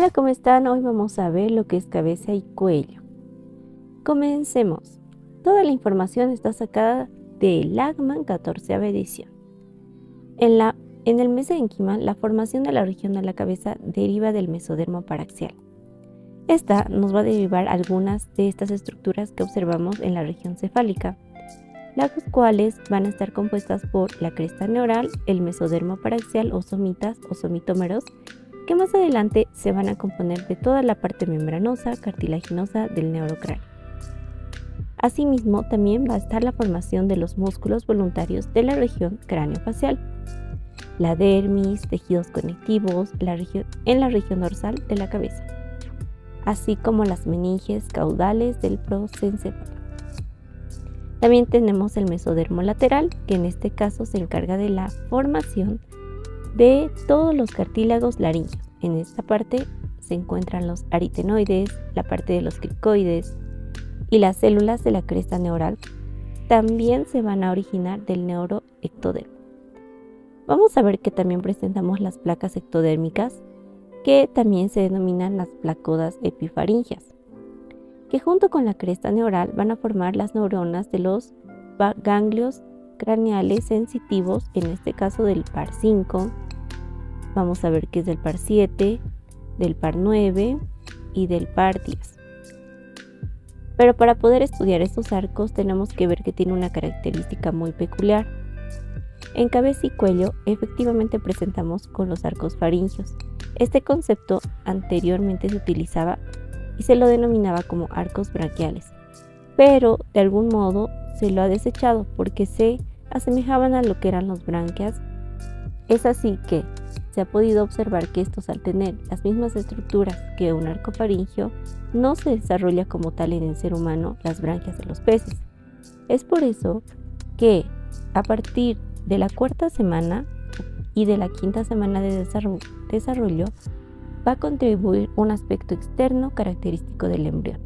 Hola, ¿cómo están? Hoy vamos a ver lo que es cabeza y cuello. Comencemos. Toda la información está sacada de Lagman 14ª edición. En el mesénquima, la formación de la región de la cabeza deriva del mesodermo paraxial. Esta nos va a derivar algunas de estas estructuras que observamos en la región cefálica, las cuales van a estar compuestas por la cresta neural, el mesodermo paraxial o somitas o somitómeros, que más adelante se van a componer de toda la parte membranosa, cartilaginosa del neurocráneo. Asimismo, también va a estar la formación de los músculos voluntarios de la región craneofacial, la dermis, tejidos conectivos en la región dorsal de la cabeza, así como las meninges caudales del prosencéfalo. También tenemos el mesodermo lateral, que en este caso se encarga de la formación de todos los cartílagos laringeos. En esta parte se encuentran los aritenoides, la parte de los cricoides y las células de la cresta neural también se van a originar del neuroectodermo. Vamos a ver que también presentamos las placas ectodérmicas, que también se denominan las placodas epifaringias, que junto con la cresta neural van a formar las neuronas de los ganglios craneales sensitivos, en este caso del par 5, vamos a ver que es del par 7, del par 9 y del par 10. Pero para poder estudiar estos arcos tenemos que ver que tiene una característica muy peculiar. En cabeza y cuello efectivamente presentamos con los arcos faringios. Este concepto anteriormente se utilizaba y se lo denominaba como arcos braquiales, pero de algún modo se lo ha desechado porque se asemejaban a lo que eran los branquias. Es así que se ha podido observar que estos, al tener las mismas estructuras que un arco faringio, no se desarrolla como tal en el ser humano las branquias de los peces. Es por eso que a partir de la 4ª semana y de la 5ª semana de desarrollo va a contribuir un aspecto externo característico del embrión.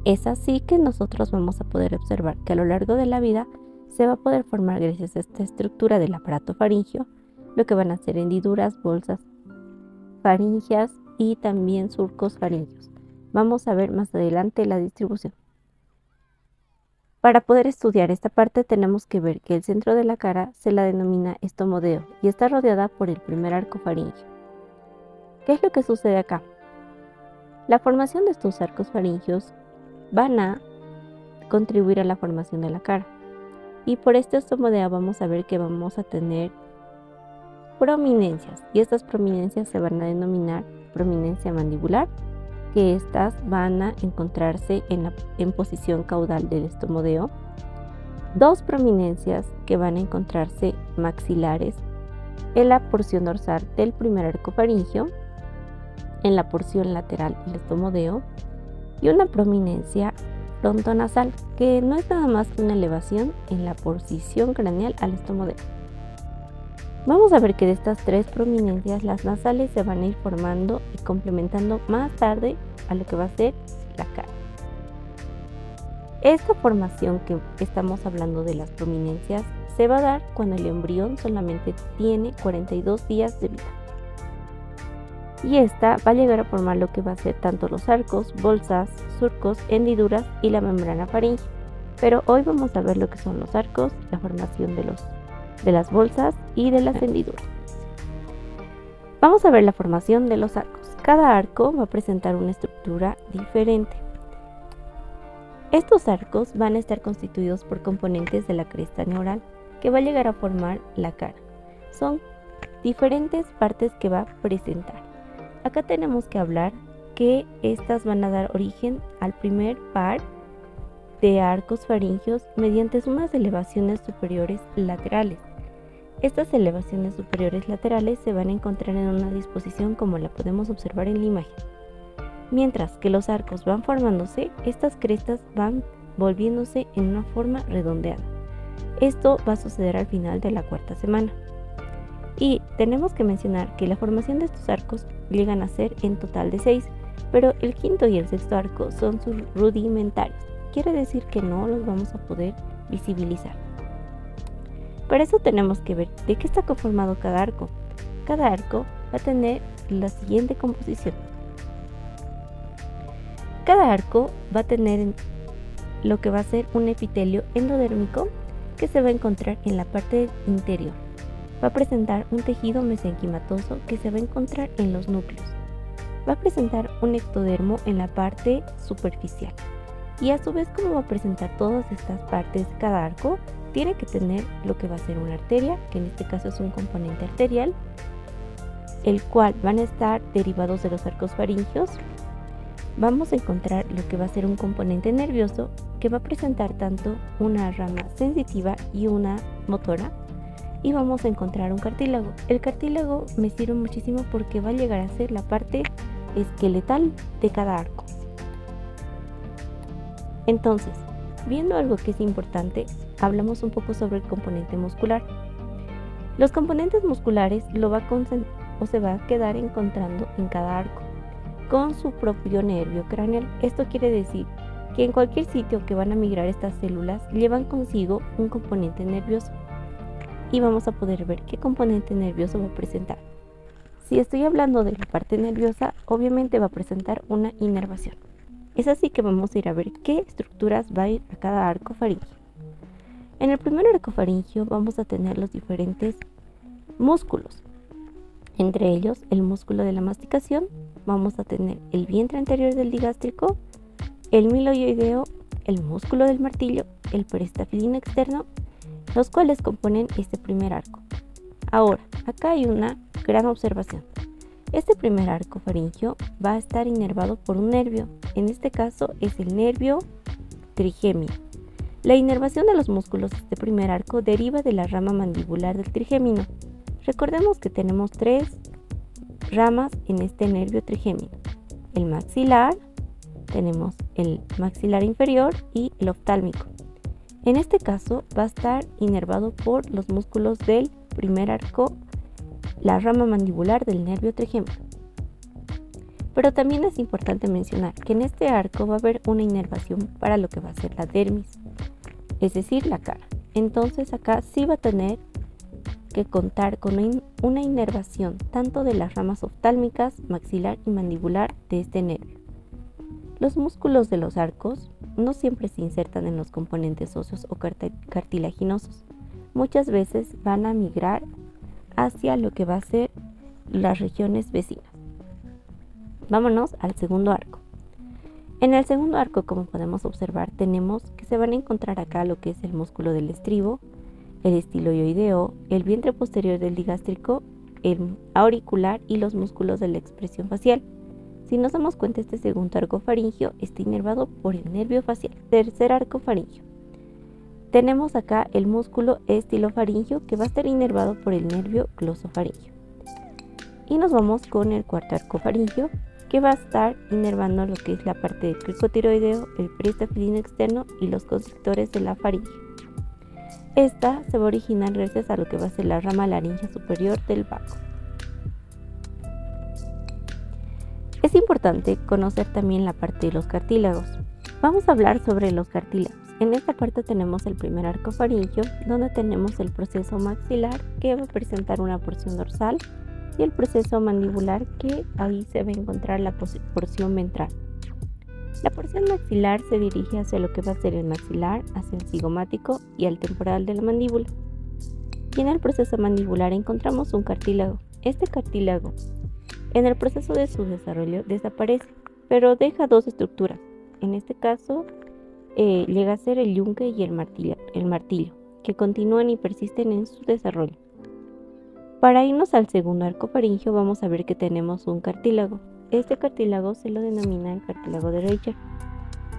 Es así que nosotros vamos a poder observar que a lo largo de la vida se va a poder formar, gracias a esta estructura del aparato faringio, lo que van a ser hendiduras, bolsas faringias y también surcos faringios. Vamos a ver más adelante la distribución. Para poder estudiar esta parte tenemos que ver que el centro de la cara se la denomina estomodeo y está rodeada por el primer arco faringio. ¿Qué es lo que sucede acá? La formación de estos arcos faringios van a contribuir a la formación de la cara. Y por este estomodeo vamos a ver que vamos a tener prominencias, y estas prominencias se van a denominar prominencia mandibular, que estas van a encontrarse en posición caudal del estomodeo, dos prominencias que van a encontrarse maxilares en la porción dorsal del primer arco faringio, en la porción lateral del estomodeo, y una prominencia frontonasal, que no es nada más que una elevación en la posición craneal al estomodeo. Vamos a ver que de estas tres prominencias las nasales se van a ir formando y complementando más tarde a lo que va a ser la cara. Esta formación que estamos hablando de las prominencias se va a dar cuando el embrión solamente tiene 42 días de vida. Y esta va a llegar a formar lo que va a ser tanto los arcos, bolsas, surcos, hendiduras y la membrana faríngea. Pero hoy vamos a ver lo que son los arcos, la formación de las bolsas y de las hendiduras. Vamos a ver la formación de los arcos. Cada arco va a presentar una estructura diferente. Estos arcos van a estar constituidos por componentes de la cresta neural, que va a llegar a formar la cara. Son diferentes partes que va a presentar. Acá tenemos que hablar que estas van a dar origen al primer par de arcos faringios mediante unas elevaciones superiores laterales. Estas elevaciones superiores laterales se van a encontrar en una disposición como la podemos observar en la imagen. Mientras que los arcos van formándose, estas crestas van volviéndose en una forma redondeada. Esto va a suceder al final de la 4ª semana. Y tenemos que mencionar que la formación de estos arcos llegan a ser en total de 6, pero el 5º y el 6º arco son sus rudimentarios. Quiere decir que no los vamos a poder visibilizar. Para eso tenemos que ver de qué está conformado cada arco. Cada arco va a tener la siguiente composición. Cada arco va a tener lo que va a ser un epitelio endodérmico que se va a encontrar en la parte interior. Va a presentar un tejido mesenquimatoso que se va a encontrar en los núcleos. Va a presentar un ectodermo en la parte superficial. Y a su vez, como va a presentar todas estas partes de cada arco, tiene que tener lo que va a ser una arteria, que en este caso es un componente arterial, el cual van a estar derivados de los arcos faringios. Vamos a encontrar lo que va a ser un componente nervioso que va a presentar tanto una rama sensitiva y una motora, y vamos a encontrar un cartílago. El cartílago me sirve muchísimo porque va a llegar a ser la parte esqueletal de cada arco. Entonces, viendo algo que es importante, hablamos un poco sobre el componente muscular. Los componentes musculares se va a quedar encontrando en cada arco con su propio nervio craneal. Esto quiere decir que en cualquier sitio que van a migrar estas células llevan consigo un componente nervioso, y vamos a poder ver qué componente nervioso va a presentar. Si estoy hablando de la parte nerviosa, obviamente va a presentar una inervación. Es así que vamos a ir a ver qué estructuras va a ir a cada arco faríngeo. En el primer arco faríngeo vamos a tener los diferentes músculos. Entre ellos, el músculo de la masticación, vamos a tener el vientre anterior del digástrico, el miloioideo, el músculo del martillo, el peristafilino externo, los cuales componen este primer arco. Ahora, acá hay una gran observación. Este primer arco faríngeo va a estar inervado por un nervio. En este caso es el nervio trigémino. La inervación de los músculos de este primer arco deriva de la rama mandibular del trigémino. Recordemos que tenemos 3 ramas en este nervio trigémino. El maxilar, tenemos el maxilar inferior y el oftálmico. En este caso va a estar inervado por los músculos del primer arco, la rama mandibular del nervio trigémino. Pero también es importante mencionar que en este arco va a haber una inervación para lo que va a ser la dermis, es decir, la cara. Entonces acá sí va a tener que contar con una inervación tanto de las ramas oftálmicas, maxilar y mandibular de este nervio. Los músculos de los arcos no siempre se insertan en los componentes óseos o cartilaginosos. Muchas veces van a migrar hacia lo que va a ser las regiones vecinas. Vámonos al segundo arco. En el segundo arco, como podemos observar, tenemos que se van a encontrar acá lo que es el músculo del estribo, el estiloioideo, el vientre posterior del digástrico, el auricular y los músculos de la expresión facial. Si nos damos cuenta, este segundo arco faríngeo está inervado por el nervio facial. Tercer arco faríngeo. Tenemos acá el músculo estilofaríngeo que va a estar inervado por el nervio glosofaríngeo. Y nos vamos con el cuarto arco faríngeo, que va a estar inervando lo que es la parte del cricotiroideo, el peristafilino externo y los constrictores de la faringe. Esta se va a originar gracias a lo que va a ser la rama laríngea superior del baco. Es importante conocer también la parte de los cartílagos. Vamos a hablar sobre los cartílagos. En esta parte tenemos el primer arco faríngeo, donde tenemos el proceso maxilar, que va a presentar una porción dorsal, y el proceso mandibular, que ahí se va a encontrar la porción ventral. La porción maxilar se dirige hacia lo que va a ser el maxilar, hacia el cigomático y al temporal de la mandíbula. Y en el proceso mandibular encontramos un cartílago. Este cartílago, en el proceso de su desarrollo, desaparece, pero deja 2 estructuras. En este caso, llega a ser el yunque y el martillo, que continúan y persisten en su desarrollo. Para irnos al segundo arco faríngeo, vamos a ver que tenemos un cartílago. Este cartílago se lo denomina el cartílago de Reicher.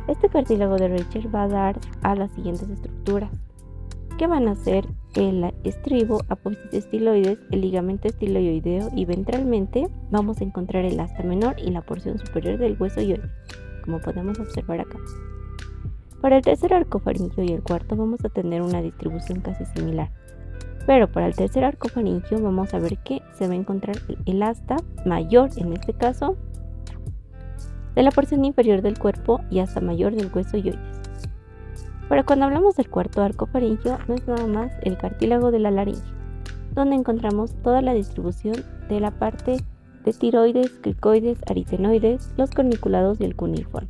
Este cartílago de Reicher va a dar a las siguientes estructuras, que van a ser el estribo, apófisis estiloides, el ligamento estiloideo, y ventralmente vamos a encontrar el asta menor y la porción superior del hueso ioide, como podemos observar acá. Para el tercer arco faríngeo y el cuarto vamos a tener una distribución casi similar. Pero para el tercer arco faríngeo vamos a ver que se va a encontrar el asta mayor, en este caso, de la porción inferior del cuerpo y asta mayor del hueso ioides. Pero cuando hablamos del cuarto arco faríngeo, no es nada más el cartílago de la laringe, donde encontramos toda la distribución de la parte de tiroides, cricoides, aritenoides, los corniculados y el cuneiforme.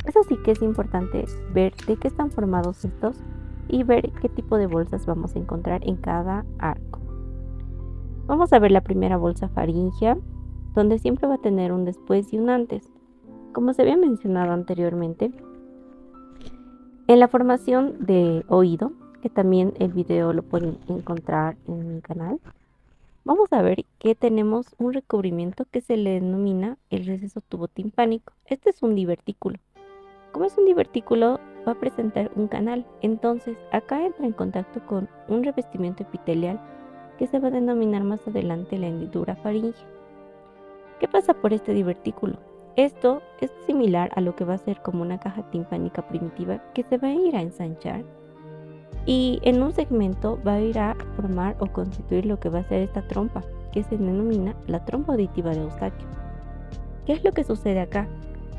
Eso sí que es importante ver de qué están formados estos y ver qué tipo de bolsas vamos a encontrar en cada arco. Vamos a ver la primera bolsa faríngea, donde siempre va a tener un después y un antes. Como se había mencionado anteriormente, en la formación de oído, que también el video lo pueden encontrar en mi canal, vamos a ver que tenemos un recubrimiento que se le denomina el receso tubotimpánico. Este es un divertículo. Como es un divertículo, va a presentar un canal. Entonces, acá entra en contacto con un revestimiento epitelial que se va a denominar más adelante la hendidura faríngea. ¿Qué pasa por este divertículo? Esto es similar a lo que va a ser como una caja timpánica primitiva que se va a ir a ensanchar y en un segmento va a ir a formar o constituir lo que va a ser esta trompa, que se denomina la trompa auditiva de Eustaquio. ¿Qué es lo que sucede acá?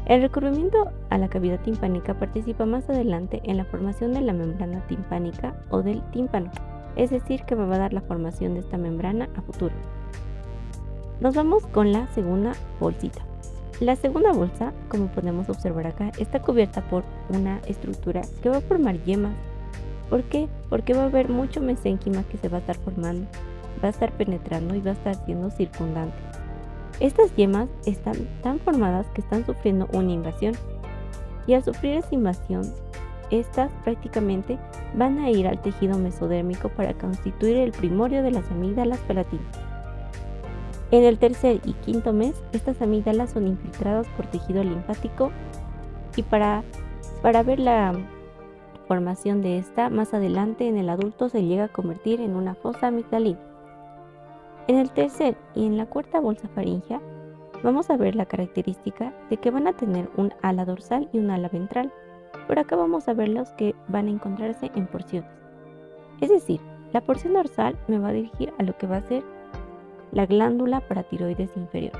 El recubrimiento a la cavidad timpánica participa más adelante en la formación de la membrana timpánica o del tímpano, es decir, que me va a dar la formación de esta membrana a futuro. Nos vamos con la segunda bolsita. La segunda bolsa, como podemos observar acá, está cubierta por una estructura que va a formar yemas. ¿Por qué? Porque va a haber mucho mesénquima que se va a estar formando, va a estar penetrando y va a estar siendo circundante. Estas yemas están tan formadas que están sufriendo una invasión y al sufrir esa invasión, estas prácticamente van a ir al tejido mesodérmico para constituir el primorio de las amígdalas palatinas. En el tercer y quinto mes, estas amígdalas son infiltradas por tejido linfático y para ver la formación de esta, más adelante en el adulto se llega a convertir en una fosa amigdalina. En el tercer y en la cuarta bolsa faríngea vamos a ver la característica de que van a tener un ala dorsal y un ala ventral. Por acá vamos a ver los que van a encontrarse en porciones. Es decir, la porción dorsal me va a dirigir a lo que va a ser la glándula paratiroides inferior,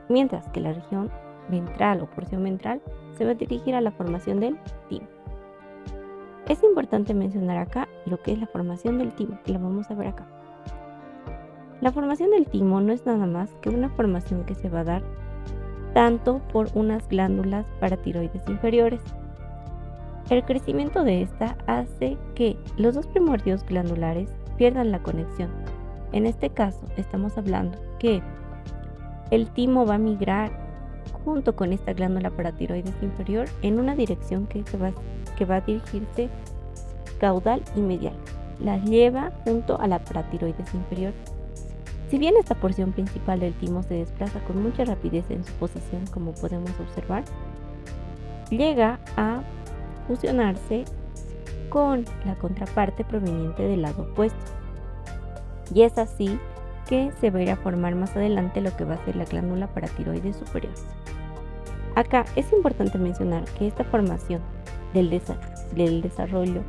mientras que la región ventral o porción ventral se va a dirigir a la formación del timo. Es importante mencionar acá lo que es la formación del timo, que la vamos a ver acá. La formación del timo no es nada más que una formación que se va a dar tanto por unas glándulas paratiroides inferiores. El crecimiento de esta hace que los dos primordios glandulares pierdan la conexión. En este caso estamos hablando que el timo va a migrar junto con esta glándula paratiroides inferior en una dirección que va a dirigirse caudal y medial. Las lleva junto a la paratiroides inferior. Si bien esta porción principal del timo se desplaza con mucha rapidez en su posición, como podemos observar, llega a fusionarse con la contraparte proveniente del lado opuesto. Y es así que se va a ir a formar más adelante lo que va a ser la glándula paratiroides superior. Acá es importante mencionar que esta formación del desarrollo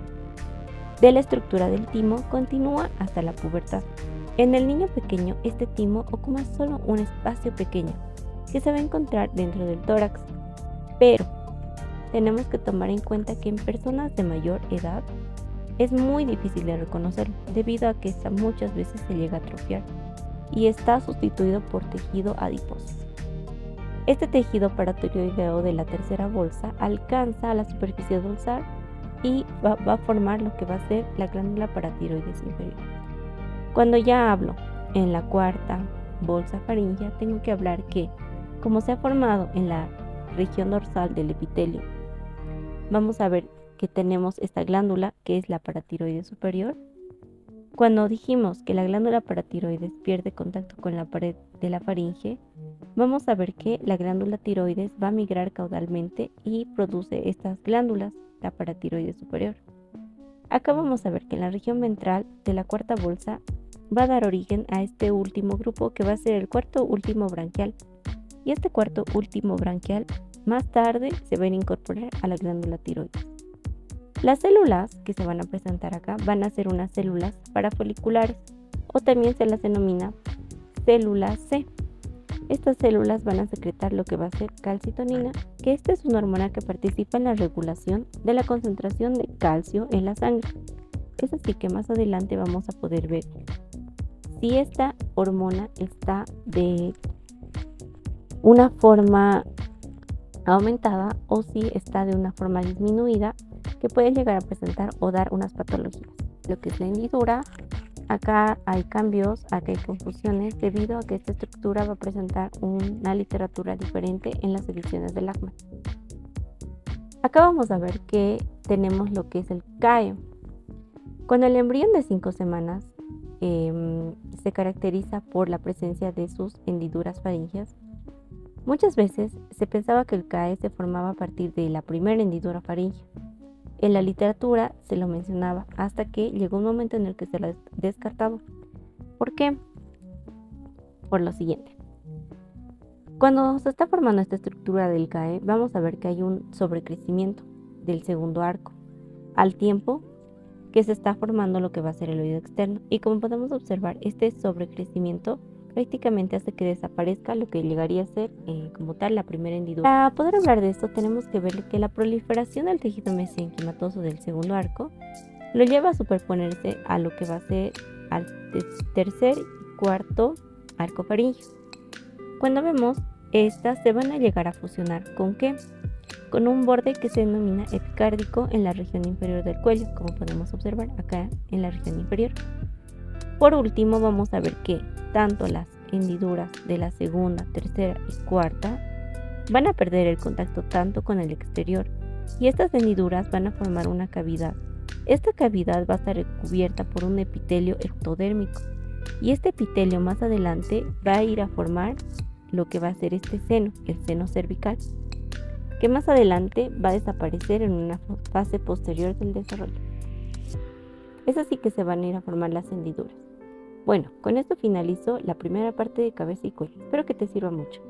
de la estructura del timo continúa hasta la pubertad. En el niño pequeño, este timo ocupa solo un espacio pequeño que se va a encontrar dentro del tórax, pero tenemos que tomar en cuenta que en personas de mayor edad es muy difícil de reconocerlo, debido a que esta muchas veces se llega a atrofiar y está sustituido por tejido adiposo. Este tejido paratiroideo de la tercera bolsa alcanza a la superficie dorsal y va a formar lo que va a ser la glándula paratiroides inferior. Cuando ya hablo en la cuarta bolsa faríngea, tengo que hablar que, como se ha formado en la región dorsal del epitelio, vamos a ver que tenemos esta glándula que es la paratiroides superior. Cuando dijimos que la glándula paratiroides pierde contacto con la pared de la faringe, vamos a ver que la glándula tiroides va a migrar caudalmente y produce estas glándulas, la paratiroides superior. Acá vamos a ver que en la región ventral de la cuarta bolsa va a dar origen a este último grupo que va a ser el cuarto último branquial. Y este cuarto último branquial más tarde se va a incorporar a la glándula tiroides. Las células que se van a presentar acá van a ser unas células parafoliculares o también se las denomina células C. Estas células van a secretar lo que va a ser calcitonina, que esta es una hormona que participa en la regulación de la concentración de calcio en la sangre. Es así que más adelante vamos a poder ver si esta hormona está de una forma aumentada o si está de una forma disminuida, que puede llegar a presentar o dar unas patologías. Lo que es la hendidura, acá hay cambios, acá hay confusiones debido a que esta estructura va a presentar una literatura diferente en las ediciones del Lachman. Acá vamos a ver que tenemos lo que es el CAE. Cuando el embrión de 5 semanas se caracteriza por la presencia de sus hendiduras faríngeas, muchas veces se pensaba que el CAE se formaba a partir de la primera hendidura faríngea. En la literatura se lo mencionaba hasta que llegó un momento en el que se la descartaba. ¿Por qué? Por lo siguiente. Cuando se está formando esta estructura del CAE, vamos a ver que hay un sobrecrecimiento del segundo arco, al tiempo que se está formando lo que va a ser el oído externo. Y como podemos observar, este sobrecrecimiento prácticamente hace que desaparezca lo que llegaría a ser como tal la primera hendidura. Para poder hablar de esto tenemos que ver que la proliferación del tejido mesenquimatoso del segundo arco lo lleva a superponerse a lo que va a ser al tercer y cuarto arco faríngeo. Cuando vemos, estas se van a llegar a fusionar ¿con qué? Con un borde que se denomina epicárdico en la región inferior del cuello, como podemos observar acá en la región inferior. Por último, vamos a ver que tanto las hendiduras de la segunda, tercera y cuarta van a perder el contacto tanto con el exterior y estas hendiduras van a formar una cavidad. Esta cavidad va a estar recubierta por un epitelio ectodérmico y este epitelio más adelante va a ir a formar lo que va a ser este seno, el seno cervical, que más adelante va a desaparecer en una fase posterior del desarrollo. Es así que se van a ir a formar las hendiduras. Bueno, con esto finalizo la primera parte de cabeza y cuello. Espero que te sirva mucho.